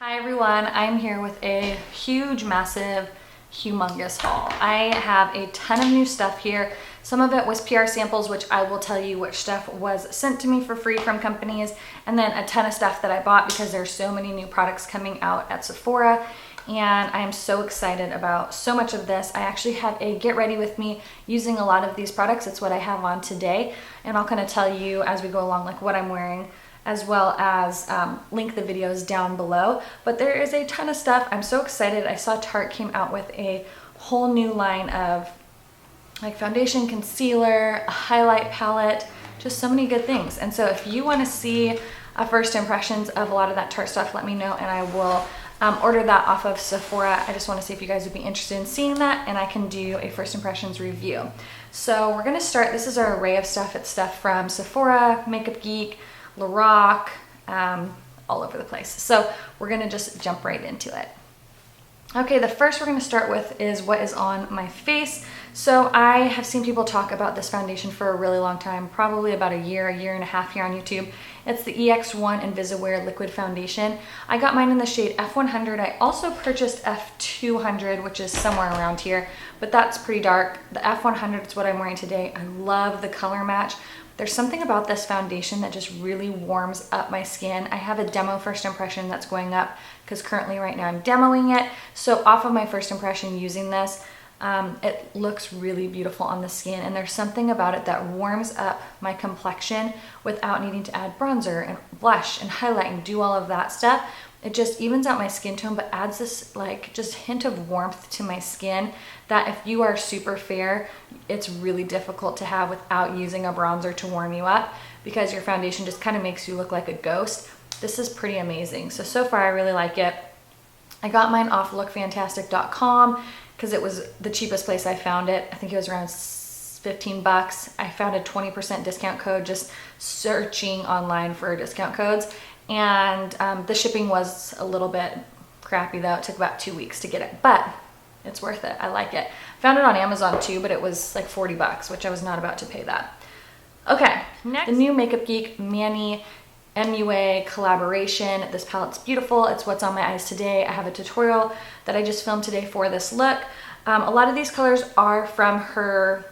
Hi everyone, I'm here with a huge, massive, humongous haul. I have a ton of new stuff here. Some of it was PR samples, which I will tell you which stuff was sent to me for free from companies, and then a ton of stuff that I bought because there's so many new products coming out at Sephora, and I am so excited about so much of this. I actually have a get ready with me using a lot of these products. It's what I have on today, and I'll kind of tell you as we go along like what I'm wearing, as well as link the videos down below. But there is a ton of stuff. I'm so excited. I saw Tarte came out with a whole new line of like foundation, concealer, a highlight palette, just so many good things. And so if you want to see first impressions of a lot of that Tarte stuff, let me know and I will order that off of Sephora. I just want to see if you guys would be interested in seeing that, and I can do a first impressions review. So we're gonna start. This is our array of stuff. It's stuff from Sephora, Makeup Geek, Lorac, all over the place. So we're gonna just jump right into it. Okay, the first we're gonna start with is what is on my face. So I have seen people talk about this foundation for a really long time, probably about a year and a half here on YouTube. It's the EX1 Invisiwear Liquid Foundation. I got mine in the shade F100. I also purchased F200, which is somewhere around here, but that's pretty dark. The F100 is what I'm wearing today. I love the color match. There's something about this foundation that just really warms up my skin. I have a demo first impression that's going up because currently right now I'm demoing it. So off of my first impression using this, it looks really beautiful on the skin, and there's something about it that warms up my complexion without needing to add bronzer and blush and highlight and do all of that stuff. It just evens out my skin tone, but adds this like just hint of warmth to my skin that if you are super fair, it's really difficult to have without using a bronzer to warm you up, because your foundation just kind of makes you look like a ghost. This is pretty amazing. So far I really like it. I got mine off lookfantastic.com because it was the cheapest place I found it. I think it was around 15 bucks. I found a 20% discount code just searching online for discount codes. And the shipping was a little bit crappy though. It took about 2 weeks to get it, but it's worth it. I like it. Found it on Amazon too, but it was like 40 bucks, which I was not about to pay that. Okay, next, the new Makeup Geek Manny MUA collaboration. This palette's beautiful. It's what's on my eyes today. I have a tutorial that I just filmed today for this look. A lot of these colors are from her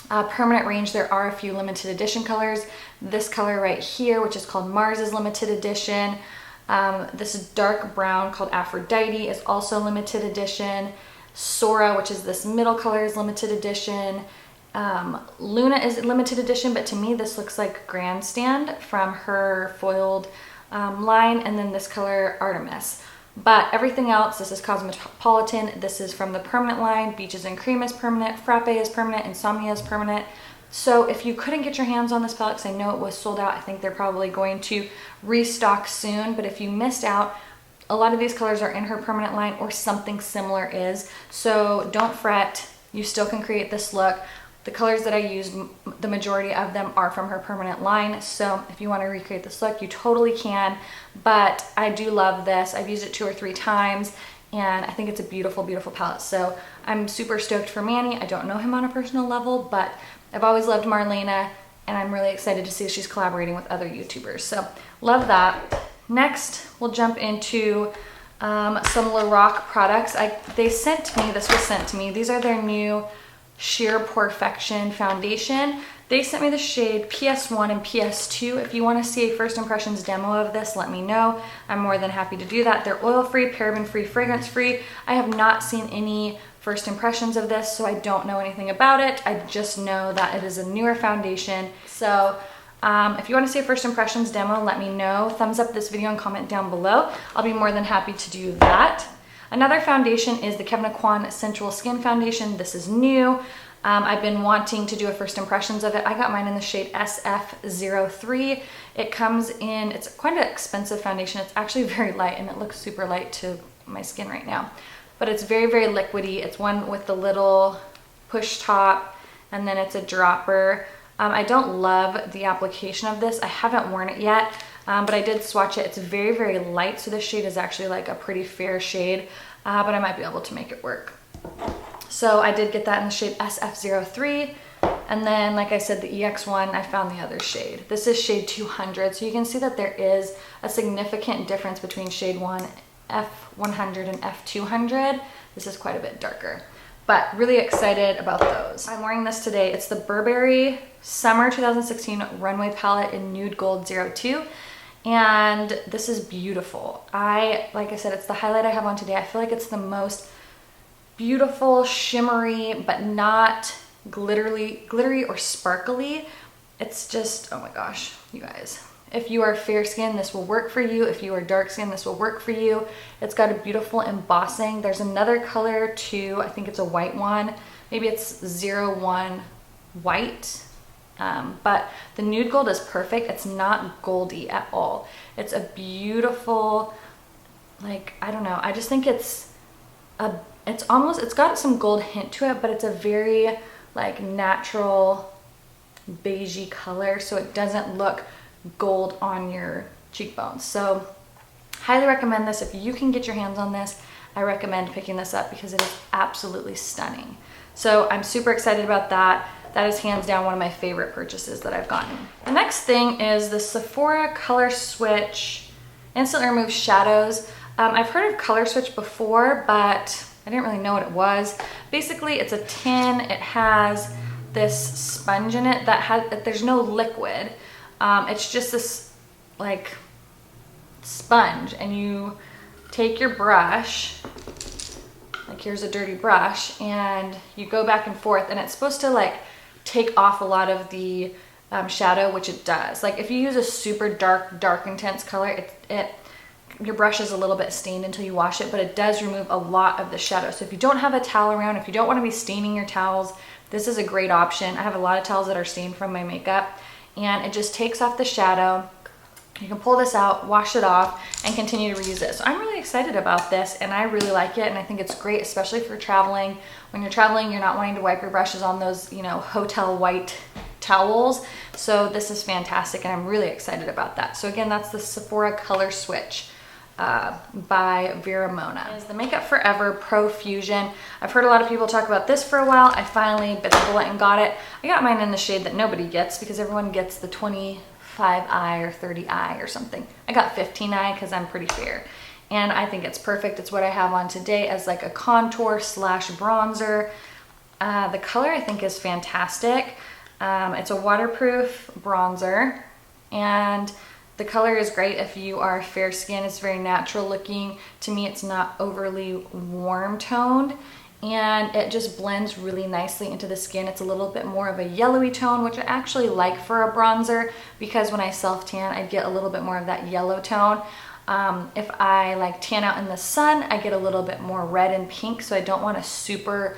permanent range. There are a few limited edition colors. This color right here, which is called Mars, is limited edition. This dark brown called Aphrodite is also limited edition. Sora, which is this middle color, is limited edition. Luna is limited edition, but to me this looks like Grandstand from her foiled line, and then this color Artemis. But everything else, this is Cosmopolitan, this is from the permanent line. Beaches and Cream is permanent, Frappe is permanent, Insomnia is permanent. So if you couldn't get your hands on this palette, because I know it was sold out, I think they're probably going to restock soon, but if you missed out, a lot of these colors are in her permanent line or something similar is. So don't fret, you still can create this look. The colors that I used, the majority of them are from her permanent line. So if you want to recreate this look, you totally can. But I do love this. I've used it 2 or 3 times, and I think it's a beautiful, beautiful palette. So I'm super stoked for Manny. I don't know him on a personal level, but I've always loved Marlena, and I'm really excited to see if she's collaborating with other YouTubers. So love that. Next, we'll jump into some Lorac products. This was sent to me. These are their new Sheer Perfection foundation. They sent me the shade PS1 and PS2. If you want to see a first impressions demo of this, let me know. I'm more than happy to do that. They're oil-free, paraben-free, fragrance-free. I have not seen any first impressions of this, so I don't know anything about it. I just know that it is a newer foundation. So if you want to see a first impressions demo, let me know. Thumbs up this video and comment down below. I'll be more than happy to do that. Another foundation is the Kevyn Aucoin Sensual Skin Foundation. This is new. I've been wanting to do a first impressions of it. I got mine in the shade SF03. It comes in, it's quite an expensive foundation. It's actually very light, and it looks super light to my skin right now. But it's very, very liquidy. It's one with the little push top, and then it's a dropper. I don't love the application of this. I haven't worn it yet. But I did swatch it. It's very, very light, so this shade is actually like a pretty fair shade, but I might be able to make it work. So I did get that in the shade SF03, and then like I said, the EX1, I found the other shade. This is shade 200, so you can see that there is a significant difference between shade 1 F100 and F200. This is quite a bit darker, but really excited about those. I'm wearing this today. It's the Burberry Summer 2016 Runway Palette in Nude Gold 02. And this is beautiful. Like I said, it's the highlight I have on today. I feel like it's the most beautiful, shimmery, but not glittery or sparkly. It's just, oh my gosh, you guys. If you are fair skinned, this will work for you. If you are dark skinned, this will work for you. It's got a beautiful embossing. There's another color too. I think it's a white one. Maybe it's 01 white. But the nude gold is perfect. It's not goldy at all. It's a beautiful, like, I don't know. I just think it's got some gold hint to it, but it's a very like natural beigey color. So it doesn't look gold on your cheekbones. So highly recommend this. If you can get your hands on this, I recommend picking this up because it is absolutely stunning. So I'm super excited about that. That is hands down one of my favorite purchases that I've gotten. The next thing is the Sephora Color Switch Instantly Removes Shadows. I've heard of Color Switch before, but I didn't really know what it was. Basically, it's a tin. It has this sponge in it there's no liquid. It's just this like sponge, and you take your brush, like here's a dirty brush, and you go back and forth, and it's supposed to like take off a lot of the shadow, which it does. Like if you use a super dark intense color, your brush is a little bit stained until you wash it, but it does remove a lot of the shadow. So if you don't have a towel around, if you don't want to be staining your towels, this is a great option. I have a lot of towels that are stained from my makeup, and it just takes off the shadow. You can pull this out, wash it off, and continue to reuse it. So I'm really excited about this, and I really like it, and I think it's great, especially for traveling. When you're traveling, you're not wanting to wipe your brushes on those, you know, hotel white towels. So this is fantastic, and I'm really excited about that. So again, that's the Sephora Color Switch by Vera Mona. Is the Makeup Forever Pro Fusion. I've heard a lot of people talk about this for a while. I finally bit the bullet and got it. I got mine in the shade that nobody gets because everyone gets the 25i or 30i or something. I got 15i because I'm pretty fair, and I think it's perfect. It's what I have on today as like a contour slash bronzer. The color I think is fantastic. It's a waterproof bronzer, and the color is great if you are fair skin. It's very natural looking. To me, it's not overly warm toned, and it just blends really nicely into the skin. It's a little bit more of a yellowy tone, which I actually like for a bronzer, because when I self tan, I get a little bit more of that yellow tone. If I like tan out in the sun, I get a little bit more red and pink, so I don't want a super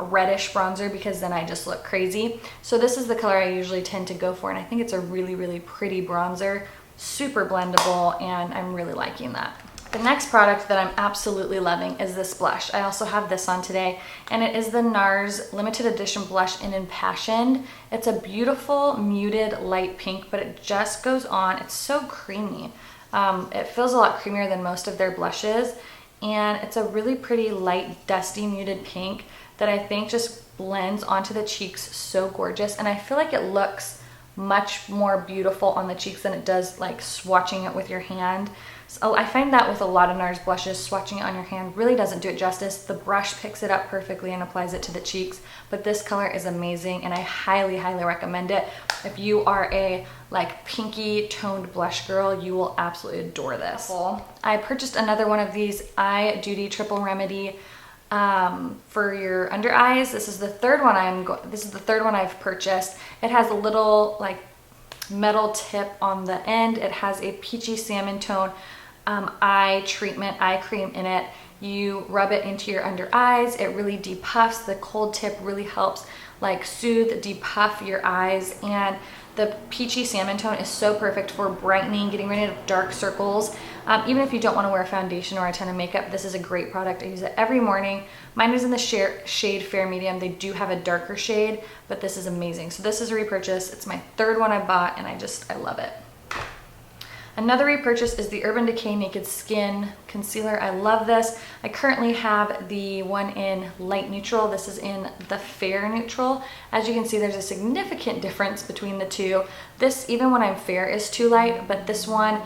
reddish bronzer because then I just look crazy. So this is the color I usually tend to go for, and I think it's a really pretty bronzer, super blendable, and I'm really liking that. The next product that I'm absolutely loving is this blush. I also have this on today, and it is the Nars limited edition blush in Impassioned. It's a beautiful muted light pink, but it just goes on. It's so creamy. It feels a lot creamier than most of their blushes, and it's a really pretty light dusty muted pink that I think just blends onto the cheeks so gorgeous, and I feel like it looks much more beautiful on the cheeks than it does like swatching it with your hand. So I find that with a lot of Nars blushes, swatching it on your hand really doesn't do it justice. The brush picks it up perfectly and applies it to the cheeks, but this color is amazing, and I highly recommend it. If you are a like pinky toned blush girl, you will absolutely adore this. I purchased another one of these Eye Duty Triple Remedy for your under eyes. This is the third one I've purchased. It has a little like metal tip on the end. It has a peachy salmon tone eye cream in it. You rub it into your under eyes. It really depuffs. The cold tip really helps like soothe, depuff your eyes, and the peachy salmon tone is so perfect for brightening, getting rid of dark circles. Even if you don't want to wear a foundation or a ton of makeup, this is a great product. I use it every morning. Mine is in the shade Fair Medium. They do have a darker shade, but this is amazing. So this is a repurchase. It's my third one I bought, and I love it. Another repurchase is the Urban Decay Naked Skin Concealer. I love this. I currently have the one in light neutral. This is in the fair neutral. As you can see, there's a significant difference between the two. This, even when I'm fair, is too light, but this one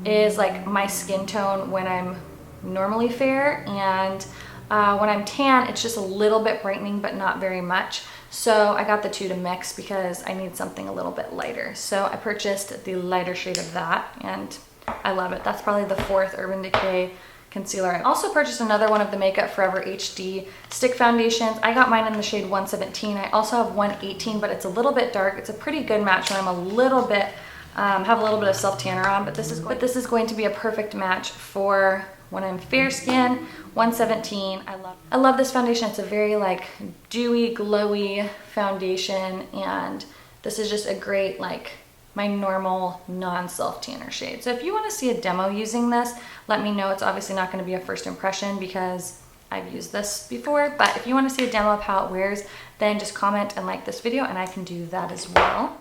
is like my skin tone when I'm normally fair, and when I'm tan, it's just a little bit brightening, but not very much. So I got the two to mix because I need something a little bit lighter. So I purchased the lighter shade of that, and I love it. That's probably the 4th Urban Decay concealer. I also purchased another one of the Makeup Forever HD stick foundations. I got mine in the shade 117. I also have 118, but it's a little bit dark. It's a pretty good match when I'm a little bit, have a little bit of self tanner on, but this is going to be a perfect match for when I'm fair skin. 117. I love this foundation. It's a very like dewy, glowy foundation, and this is just a great like my normal non-self tanner shade. So if you want to see a demo using this, let me know. It's obviously not going to be a first impression because I've used this before, but if you want to see a demo of how it wears, then just comment and like this video and I can do that as well.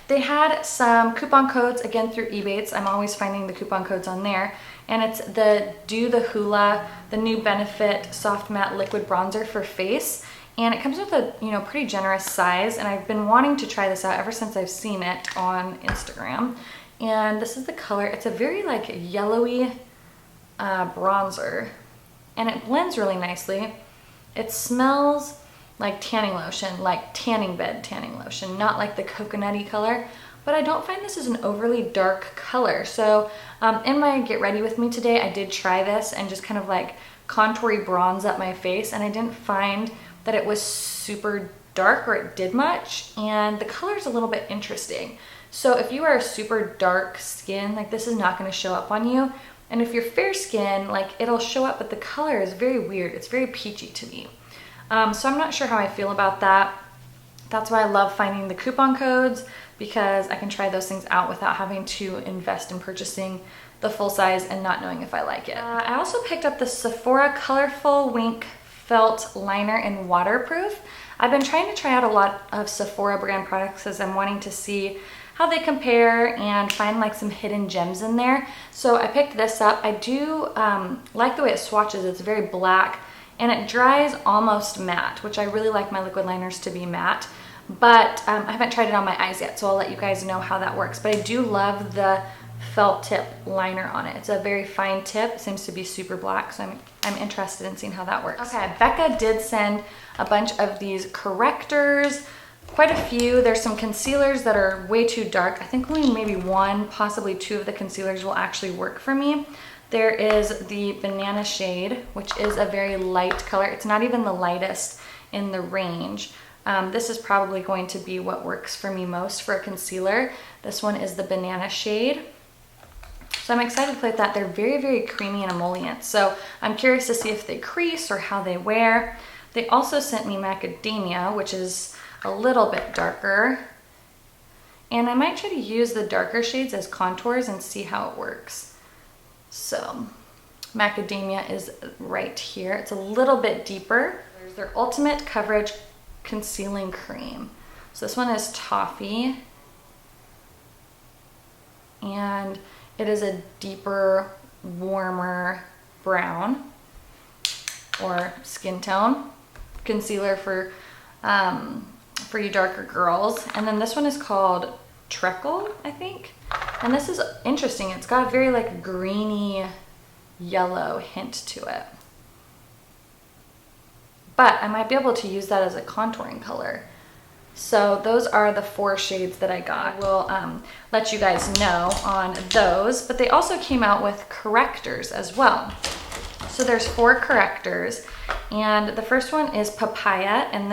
They had some coupon codes, again through Ebates. I'm always finding the coupon codes on there. And it's the Do the Hoola, the new Benefit Soft Matte Liquid Bronzer for face. And it comes with a pretty generous size, and I've been wanting to try this out ever since I've seen it on Instagram. And this is the color. It's a very like yellowy bronzer, and it blends really nicely. It smells like tanning lotion, like tanning bed tanning lotion, not like the coconutty color, but I don't find this is an overly dark color. So in my Get Ready With Me today, I did try this and just kind of like contoury bronze up my face, and I didn't find that it was super dark or it did much, and the color is a little bit interesting. So if you are a super dark skin, like this is not going to show up on you. And if you're fair skin, like it'll show up, but the color is very weird. It's very peachy to me. So I'm not sure how I feel about that. That's why I love finding the coupon codes, because I can try those things out without having to invest in purchasing the full size and not knowing if I like it. I also picked up the Sephora Colorful Wink Felt Liner in Waterproof. I've been trying to try out a lot of Sephora brand products as I'm wanting to see how they compare and find like some hidden gems in there. So I picked this up. I do like the way it swatches. It's very black and it dries almost matte, which I really like my liquid liners to be matte. But I haven't tried it on my eyes yet, so I'll let you guys know how that works. But I do love the felt tip liner on it. It's a very fine tip. It seems to be super black, so I'm interested in seeing how that works. Okay, Becca did send a bunch of these correctors, quite a few. There's some concealers that are way too dark. I think only maybe 1, possibly 2 of the concealers will actually work for me. There is the Banana shade, which is a very light color. It's not even the lightest in the range. This is probably going to be what works for me most for a concealer. This one is the Banana shade. So I'm excited to play with that. They're very, very creamy and emollient. So I'm curious to see if they crease or how they wear. They also sent me Macadamia, which is a little bit darker. And I might try to use the darker shades as contours and see how it works. So Macadamia is right here. It's a little bit deeper. There's their Ultimate Coverage Concealing Cream. So this one is Toffee. And it is a deeper, warmer brown or skin tone concealer for you darker girls. And then this one is called Treacle, I think. And this is interesting. It's got a very like greeny yellow hint to it. But I might be able to use that as a contouring color. So those are the 4 shades that I got. I will let you guys know on those, but they also came out with correctors as well. So there's 4 correctors, and the first one is Papaya, and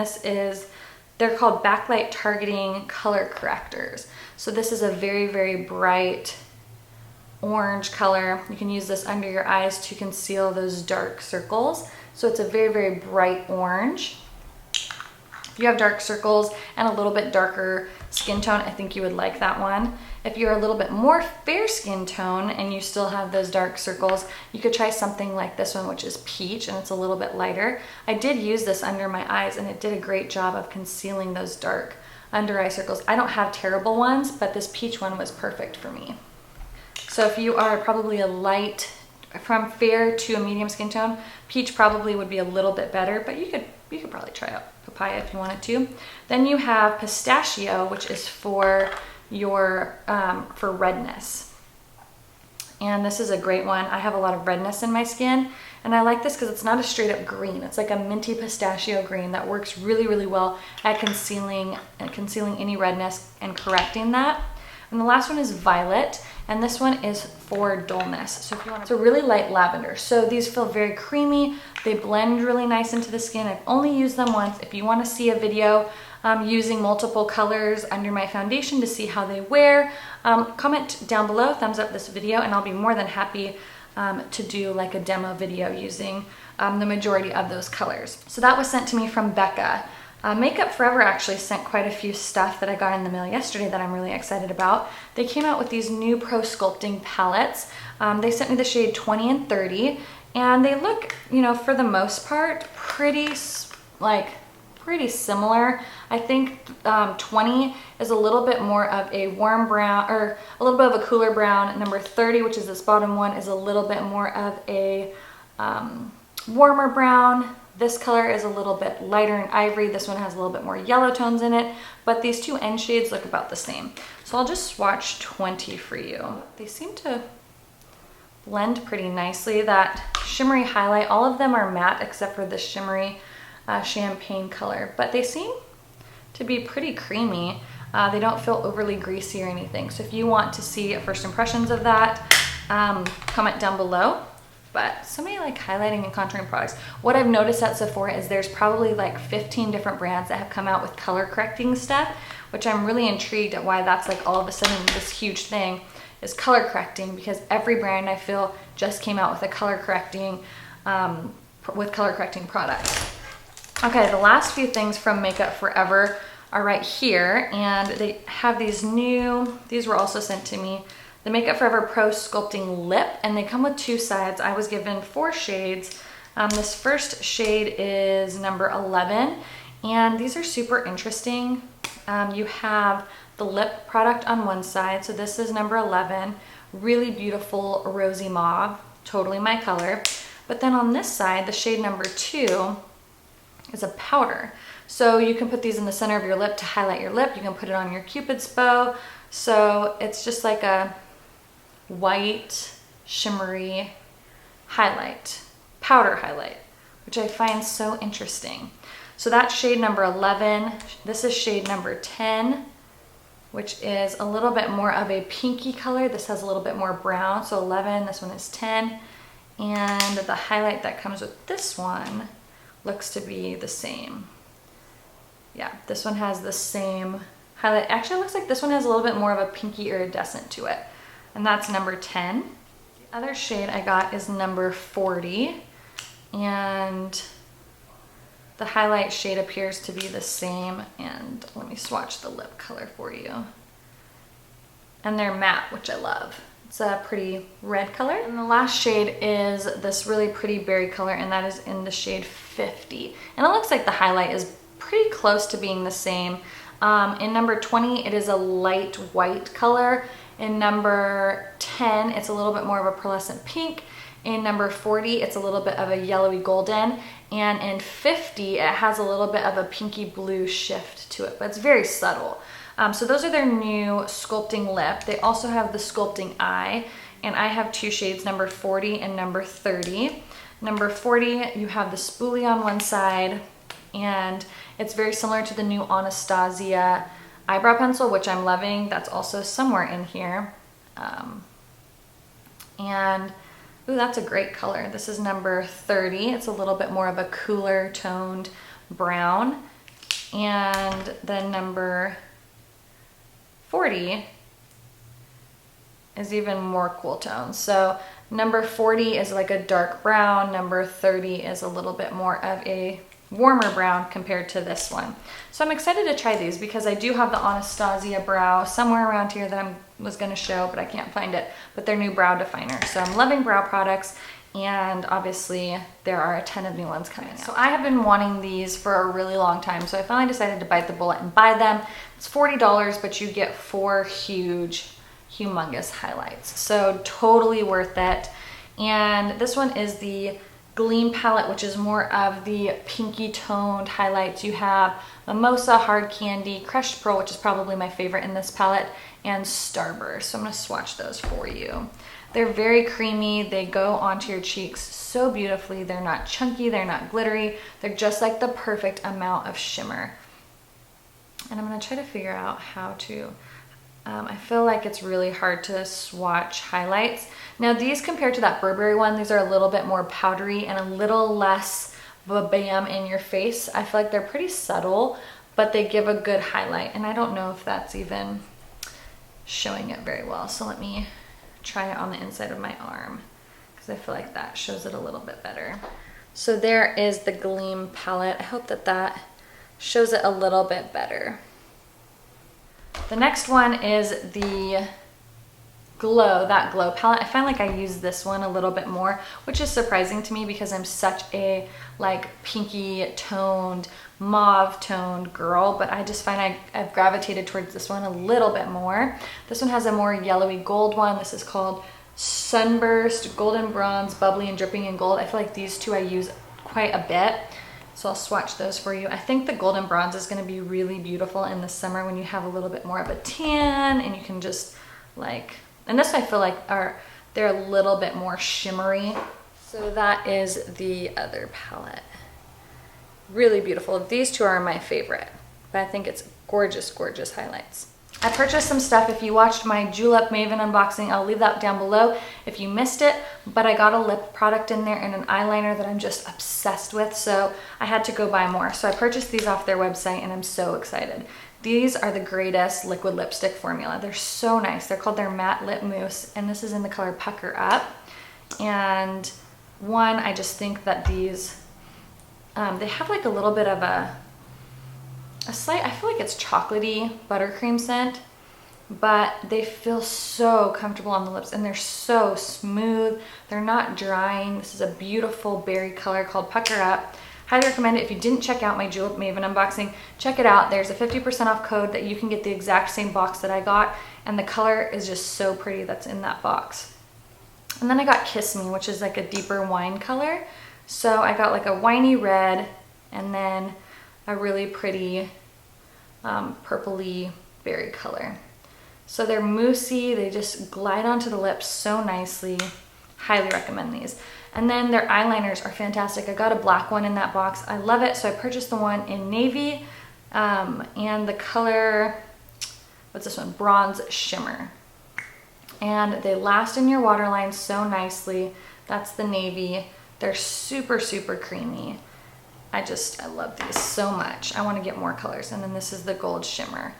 they're called Backlight Targeting Color Correctors. So this is a very, very bright orange color. You can use this under your eyes to conceal those dark circles. So it's a very, very bright orange. If you have dark circles and a little bit darker skin tone, I think you would like that one. If you're a little bit more fair skin tone and you still have those dark circles, you could try something like this one, which is Peach, and it's a little bit lighter. I did use this under my eyes and it did a great job of concealing those dark under eye circles. I don't have terrible ones, but this Peach one was perfect for me. So if you are probably a light, from fair to a medium skin tone, Peach probably would be a little bit better, but you could probably try out Papaya if you wanted to. Then you have Pistachio, which is for your for redness. and this is a great one. I have a lot of redness in my skin, and I like this because it's not a straight up green. It's like a minty pistachio green that works really, really well at concealing any redness and correcting that. And the last one is violet, and this one is for dullness. So if you want, it's a really light lavender. So these feel very creamy. They blend really nice into the skin. I've only used them once. If you want to see a video using multiple colors under my foundation to see how they wear, comment down below, thumbs up this video, and I'll be more than happy to do like a demo video using the majority of those colors. So that was sent to me from Becca. Makeup Forever actually sent quite a few stuff that I got in the mail yesterday that I'm really excited about. They came out with these new Pro Sculpting palettes. They sent me the shade 20 and 30, and they look, you know, for the most part, pretty similar. I think 20 is a little bit more of a warm brown, or a little bit of a cooler brown. Number 30, which is this bottom one, is a little bit more of a warmer brown. This color is a little bit lighter in ivory. This one has a little bit more yellow tones in it, but these two end shades look about the same. So I'll just swatch 20 for you. They seem to blend pretty nicely. That shimmery highlight, all of them are matte except for the shimmery champagne color, but they seem to be pretty creamy. They don't feel overly greasy or anything. So if you want to see first impressions of that, comment down below. But so many like highlighting and contouring products. What I've noticed at Sephora is there's probably like 15 different brands that have come out with color correcting stuff, which I'm really intrigued at why that's like all of a sudden this huge thing is color correcting, because every brand I feel just came out with a color correcting products. Okay, the last few things from Makeup Forever are right here, and they have these were also sent to me. The Makeup Forever Pro Sculpting Lip, and they come with two sides. I was given 4 shades. This first shade is number 11, and these are super interesting. You have the lip product on one side, so this is number 11, really beautiful rosy mauve, totally my color. But then on this side, the shade number 2 is a powder. So you can put these in the center of your lip to highlight your lip. You can put it on your Cupid's bow. So it's just like a white shimmery highlight, powder highlight, which I find so interesting. So that's shade number 11. This is shade number 10, which is a little bit more of a pinky color. This has a little bit more brown. So 11, this one is 10. And the highlight that comes with this one looks to be the same. Yeah, this one has the same highlight. Actually, it looks like this one has a little bit more of a pinky iridescent to it. And that's number 10. The other shade I got is number 40. And the highlight shade appears to be the same. And let me swatch the lip color for you. And they're matte, which I love. It's a pretty red color. And the last shade is this really pretty berry color, and that is in the shade 50. And it looks like the highlight is pretty close to being the same. In number 20, it is a light white color. In number 10, it's a little bit more of a pearlescent pink. In number 40, it's a little bit of a yellowy golden. And in 50, it has a little bit of a pinky blue shift to it, but it's very subtle. So those are their new sculpting lip. They also have the sculpting eye, and I have 2 shades, number 40 and number 30. Number 40, you have the spoolie on one side, and it's very similar to the new Anastasia eyebrow pencil, which I'm loving. That's also somewhere in here. And ooh, that's a great color. This is number 30. It's a little bit more of a cooler toned brown. And then number 40 is even more cool tones. So number 40 is like a dark brown. Number 30 is a little bit more of a warmer brown compared to this one. So I'm excited to try these because I do have the Anastasia brow somewhere around here that I was going to show, but I can't find it, but their new brow definer. So I'm loving brow products, and obviously there are a ton of new ones coming out. So I have been wanting these for a really long time, so I finally decided to bite the bullet and buy them. It's $40, but you get 4 huge, humongous highlights. So totally worth it. And this one is the Gleam palette, which is more of the pinky toned highlights. You have Mimosa, Hard Candy, Crushed Pearl, which is probably my favorite in this palette, and Starburst. So I'm going to swatch those for you. They're very creamy. They go onto your cheeks so beautifully. They're not chunky, they're not glittery. They're just like the perfect amount of shimmer. And I'm gonna try to figure out how to, I feel like it's really hard to swatch highlights. Now these, compared to that Burberry one, these are a little bit more powdery and a little less bam in your face. I feel like they're pretty subtle, but they give a good highlight. And I don't know if that's even showing it very well. So let me try it on the inside of my arm, because I feel like that shows it a little bit better. So there is the Gleam palette. I hope that that shows it a little bit better. The next one is the that Glow palette. I find like I use this one a little bit more, which is surprising to me because I'm such a like pinky toned, mauve toned girl, but I just find I've gravitated towards this one a little bit more. This one has a more yellowy gold one. This is called Sunburst, Golden Bronze, Bubbly and Dripping in Gold. I feel like these two I use quite a bit, so I'll swatch those for you. I think the Golden Bronze is going to be really beautiful in the summer when you have a little bit more of a tan and you can just like, and this I feel like they're a little bit more shimmery. So that is the other palette. Really beautiful. These two are my favorite, but I think it's gorgeous, gorgeous highlights. I purchased some stuff. If you watched my Julep Maven unboxing, I'll leave that down below if you missed it, but I got a lip product in there and an eyeliner that I'm just obsessed with, so I had to go buy more. So I purchased these off their website and I'm so excited. These are the greatest liquid lipstick formula. They're so nice. They're called their Matte Lip Mousse, and this is in the color Pucker Up. And one, I just think that these, they have like a little bit of a slight, I feel like it's chocolatey buttercream scent, but they feel so comfortable on the lips and they're so smooth. They're not drying. This is a beautiful berry color called Pucker Up. Highly recommend it. If you didn't check out my Julep Maven unboxing, check it out. There's a 50% off code that you can get the exact same box that I got, and the color is just so pretty that's in that box. And then I got Kiss Me, which is like a deeper wine color. So I got like a winey red and then a really pretty purpley berry color. So they're moussey, they just glide onto the lips so nicely. Highly recommend these. And then their eyeliners are fantastic. I got a black one in that box. I love it. So I purchased the one in navy and the color, what's this one? Bronze Shimmer. And they last in your waterline so nicely. That's the navy. They're super, super creamy. I love these so much. I want to get more colors. And then this is the Gold Shimmer,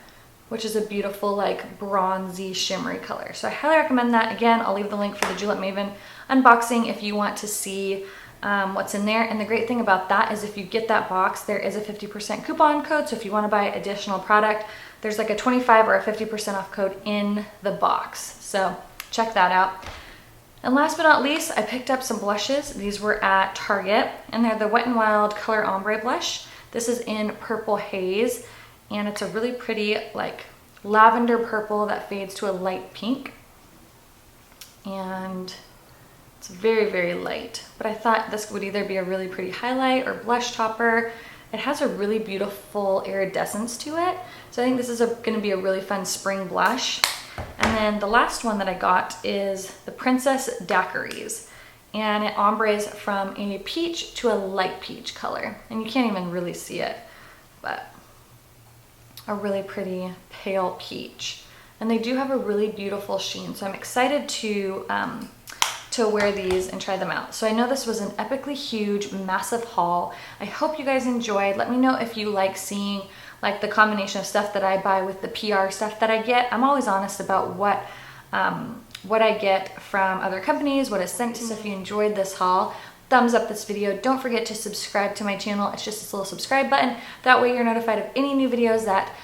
which is a beautiful like bronzy shimmery color. So I highly recommend that. Again, I'll leave the link for the Julep Maven unboxing if you want to see what's in there. And the great thing about that is if you get that box, there is a 50% coupon code. So if you want to buy additional product, there's like a 25 or a 50% off code in the box. So check that out. And last but not least, I picked up some blushes. These were at Target, and they're the Wet n Wild Color Ombre blush. This is in Purple Haze, and it's a really pretty like lavender purple that fades to a light pink. And it's very, very light, but I thought this would either be a really pretty highlight or blush topper. It has a really beautiful iridescence to it. So I think this is going to be a really fun spring blush. And then the last one that I got is the Princess Daiquiris, and it ombres from a peach to a light peach color. And you can't even really see it, but a really pretty pale peach. And they do have a really beautiful sheen. So I'm excited to wear these and try them out. So I know this was an epically huge, massive haul. I hope you guys enjoyed. Let me know if you like seeing like the combination of stuff that I buy with the PR stuff that I get. I'm always honest about what I get from other companies, what is sent to me. So if you enjoyed this haul, thumbs up this video. Don't forget to subscribe to my channel. It's just this little subscribe button. That way you're notified of any new videos that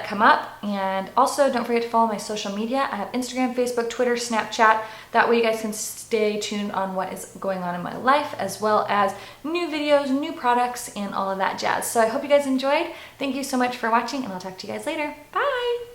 come up. And also don't forget to follow my social media. I have Instagram, Facebook, Twitter, Snapchat. That way you guys can stay tuned on what is going on in my life, as well as new videos, new products, and all of that jazz. So I hope you guys enjoyed. Thank you so much for watching, and I'll talk to you guys later. Bye!